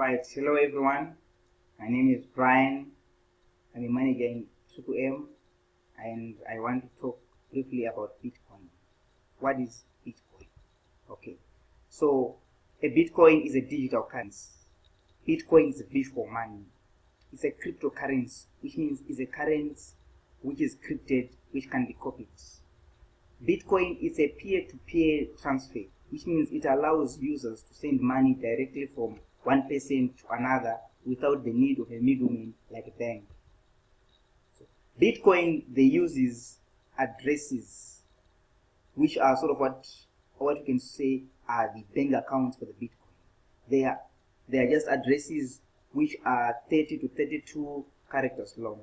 Right, hello everyone. My name is Brian. I'm a manager in Triple M, and I want to talk briefly about Bitcoin. What is Bitcoin? Okay, so a Bitcoin is a digital currency. Bitcoin is virtual money. It's a cryptocurrency, which means it's a currency which is encrypted, which can be copied. Bitcoin is a peer-to-peer transfer, which means it allows users to send money directly from one person to another without the need of a middleman like a bank. So Bitcoin, they uses addresses, which are sort of what you can say are the bank accounts for the Bitcoin. They are just addresses which are 30 to 32 characters long.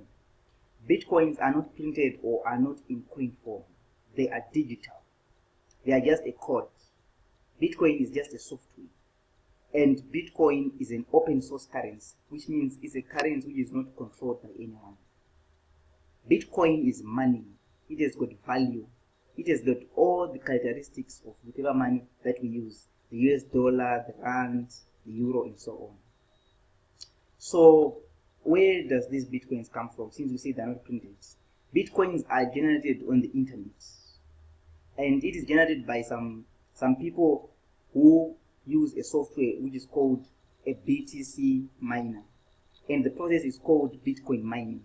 Bitcoins are not printed or are not in coin form. They are digital. They are just a code. Bitcoin is just a software. And Bitcoin is an open source currency, which means it's a currency which is not controlled by anyone. Bitcoin is money. It has got value. It has got all the characteristics of whatever money that we use. The US dollar, the rand, the euro, and so on. So where does these Bitcoins come from, since we say they're not printed? Bitcoins are generated on the internet. And it is generated by some people who use a software which is called a BTC miner, and the process is called Bitcoin mining.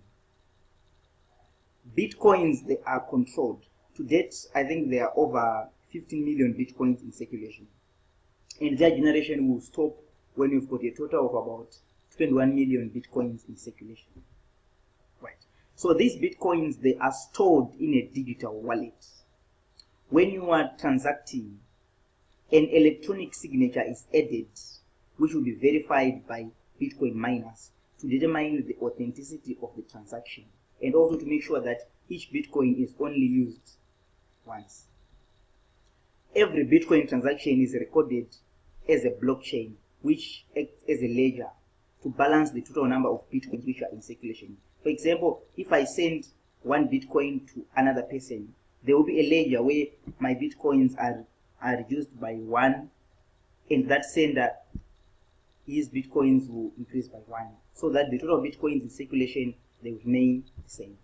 Bitcoins, they are controlled. To date, I think there are over 15 million Bitcoins in circulation, and their generation will stop when we've got a total of about 21 million Bitcoins in circulation. Right. So these Bitcoins, they are stored in a digital wallet. When you are transacting, an electronic signature is added, which will be verified by Bitcoin miners to determine the authenticity of the transaction, and also to make sure that each Bitcoin is only used once. Every Bitcoin transaction is recorded as a blockchain, which acts as a ledger to balance the total number of Bitcoins which are in circulation. For example, if I send one Bitcoin to another person, there will be a ledger where my Bitcoins are reduced by 1, and that sender, his Bitcoins will increase by 1, so that the total Bitcoins in circulation, they will remain the same.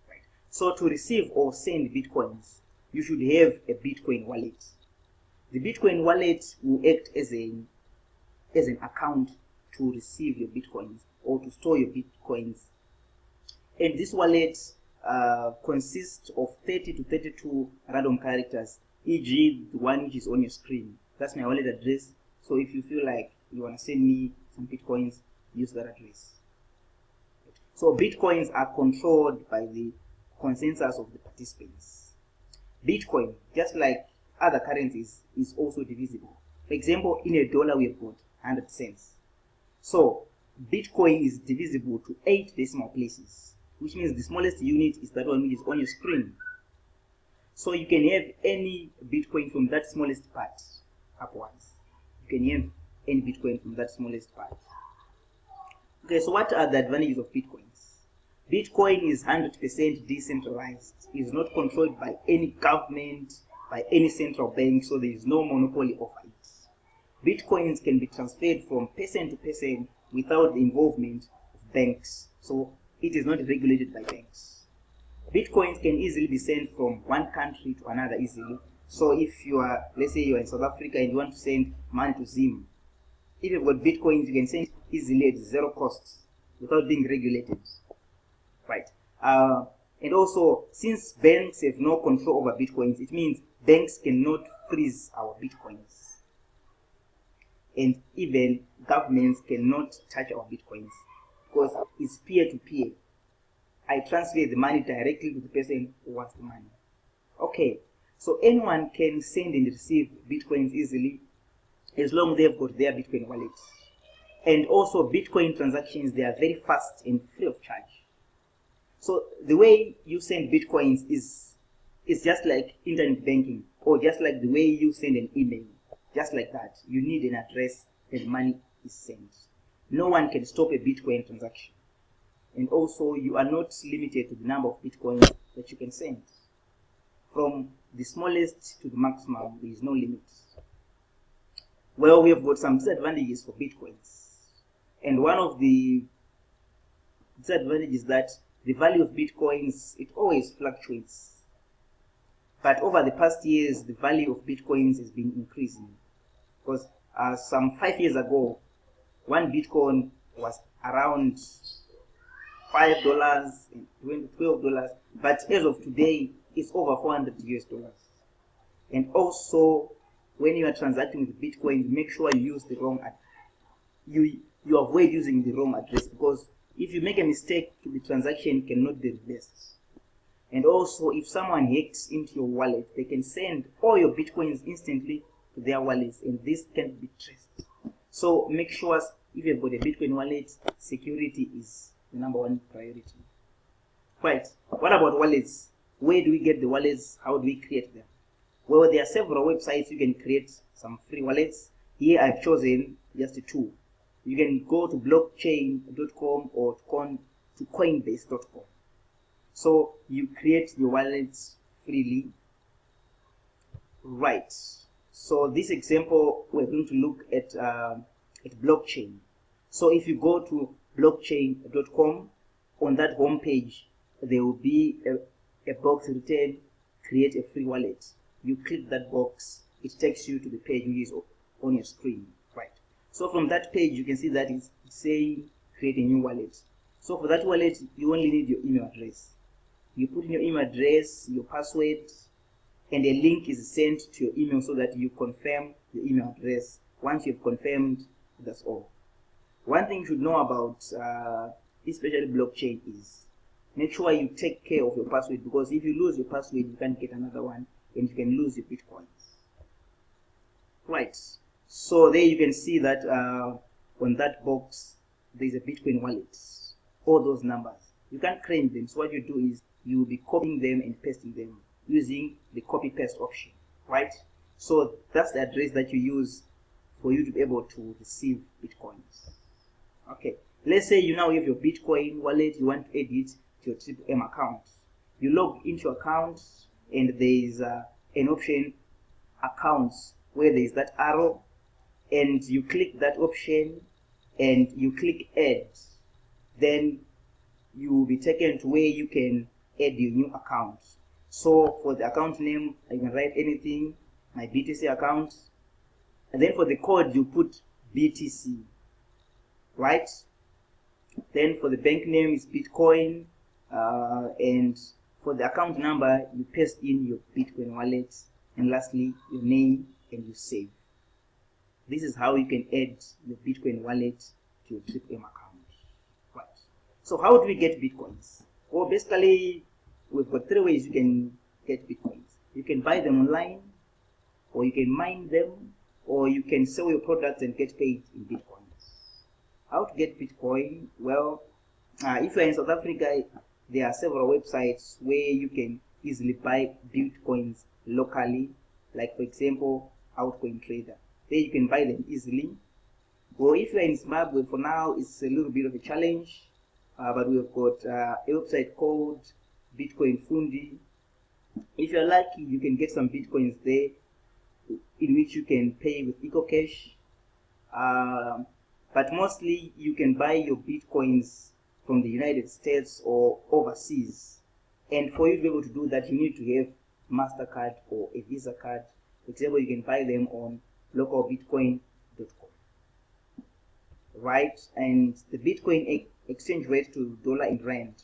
Right. So to receive or send Bitcoins, you should have a Bitcoin wallet. The Bitcoin wallet will act as an account to receive your Bitcoins or to store your Bitcoins. And this wallet consists of 30 to 32 random characters, e.g. the one which is on your screen. That's my wallet address. So if you feel like you want to send me some Bitcoins, use that address. So Bitcoins are controlled by the consensus of the participants. Bitcoin, just like other currencies, is also divisible. For example, in a dollar we have got 100 cents. So Bitcoin is divisible to 8 decimal places, which means the smallest unit is that one which is on your screen. So you can have any Bitcoin from that smallest part upwards. You can have any Bitcoin from that smallest part. Okay, so what are the advantages of Bitcoins? Bitcoin is 100% decentralized. It is not controlled by any government, by any central bank, so there is no monopoly over it. Bitcoins can be transferred from person to person without the involvement of banks, so it is not regulated by banks. Bitcoins can easily be sent from one country to another easily. So if you are, let's say you are in South Africa and you want to send money to Zim, if you've got Bitcoins, you can send easily at zero cost without being regulated. Right. And also, since banks have no control over Bitcoins, it means banks cannot freeze our Bitcoins. And even governments cannot touch our Bitcoins because it's peer-to-peer. I transfer the money directly to the person who wants the money. Okay, so anyone can send and receive Bitcoins easily as long as they've got their Bitcoin wallet. And also Bitcoin transactions, they are very fast and free of charge. So the way you send Bitcoins is just like internet banking, or just like the way you send an email. Just like that, you need an address and money is sent. No one can stop a Bitcoin transaction. And also, you are not limited to the number of Bitcoins that you can send. From the smallest to the maximum, there is no limit. Well, we have got some disadvantages for Bitcoins. And one of the disadvantages is that the value of Bitcoins, it always fluctuates. But over the past years, the value of Bitcoins has been increasing. Because some 5 years ago, one Bitcoin was around $5 and $12, but as of today, it's over $400 US. And also, when you are transacting with Bitcoin, make sure you use the wrong you avoid using the wrong address, because if you make a mistake, the transaction cannot be reversed. And also, if someone hacks into your wallet, they can send all your Bitcoins instantly to their wallets, and this can't be traced. So make sure if you've got a Bitcoin wallet, security is the #1 priority. Right, what about wallets? Where do we get the wallets? How do we create them? Well, there are several websites you can create some free wallets. Here I've chosen just two. You can go to blockchain.com or to coinbase.com. So you create your wallets freely. Right. So this example, we're going to look at blockchain. So if you go to blockchain.com, on that home page, there will be a box written create a free wallet. You click that box, it takes you to the page which is on your screen. Right. So from that page, you can see that it's saying create a new wallet. So for that wallet, you only need your email address. You put in your email address, your password, and a link is sent to your email so that you confirm the email address. Once you've confirmed, that's all. One thing you should know about especially blockchain is make sure you take care of your password, because if you lose your password, you can't get another one and you can lose your Bitcoins. Right. So there you can see that on that box, there's a Bitcoin wallet. All those numbers. You can't claim them. So what you do is you will be copying them and pasting them using the copy paste option. Right. So that's the address that you use for you to be able to receive Bitcoins. Okay. Let's say you now have your Bitcoin wallet, you want to add it to your TripleM account. You log into your account and there is an option, accounts, where there is that arrow, and you click that option and you click add. Then you will be taken to where you can add your new account. So for the account name, I can write anything, my BTC account, and then for the code you put BTC, right? Then for the bank name is Bitcoin, and for the account number you paste in your Bitcoin wallet, and lastly your name, and you save. This is how you can add your Bitcoin wallet to your TripleM account. Right. So how do we get Bitcoins? Well, basically we've got 3 ways you can get Bitcoins. You can buy them online, or you can mine them, or you can sell your products and get paid in Bitcoins. How to get Bitcoin? Well, if you're in South Africa, there are several websites where you can easily buy Bitcoins locally, like for example Altcoin Trader. There you can buy them easily. Or if you're in Zimbabwe, for now it's a little bit of a challenge, but we've got a website called Bitcoin Fundi. If you're lucky, you can get some Bitcoins there, in which you can pay with EcoCash. But mostly you can buy your Bitcoins from the United States or overseas. And for you to be able to do that, you need to have MasterCard or a Visa card. For example, you can buy them on localbitcoin.com. Right, and the Bitcoin exchange rate to dollar and rand.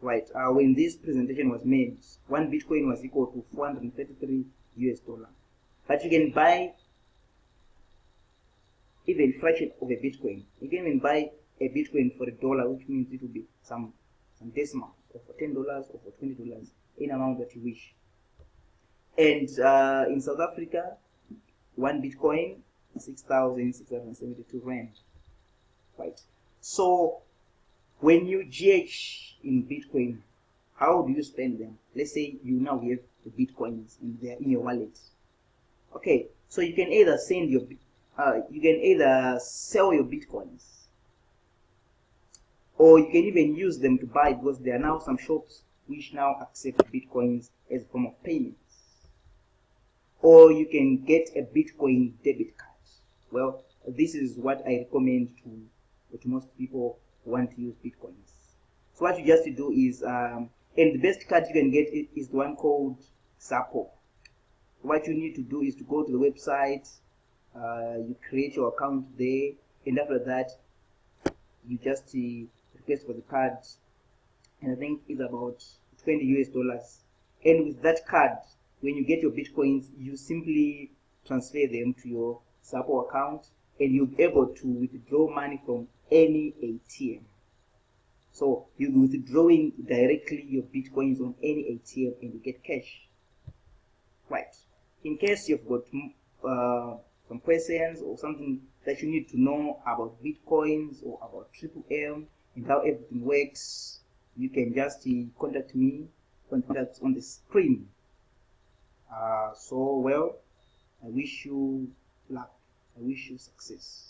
Right, when this presentation was made, 1 Bitcoin was equal to $433 US. But you can buy even a fraction of a Bitcoin. You can even buy a Bitcoin for $1, which means it will be some decimals, or for $10 or for $20, any amount that you wish. And in South Africa, 1 Bitcoin, 6,672 rand. Right. So when you GH in Bitcoin, how do you spend them? Let's say you now have the Bitcoins in your wallet. Okay, so you can either sell your Bitcoins, or you can even use them to buy, because there are now some shops which now accept Bitcoins as a form of payments. Or you can get a Bitcoin debit card. Well, this is what I recommend to but most people want to use Bitcoins. So what you just do is, and the best card you can get is the one called Xapo. What you need to do is to go to the website, you create your account there, and after that you just request for the card, and I think it's about $20 US. And with that card, when you get your Bitcoins, you simply transfer them to your Xapo account, and you'll be able to withdraw money from any ATM. So you'll be withdrawing directly your Bitcoins on any ATM and you get cash. Right. In case you've got some questions or something that you need to know about Bitcoins or about Triple M and how everything works, you can just contact me. Contact on the screen. So well, I wish you luck. I wish you success.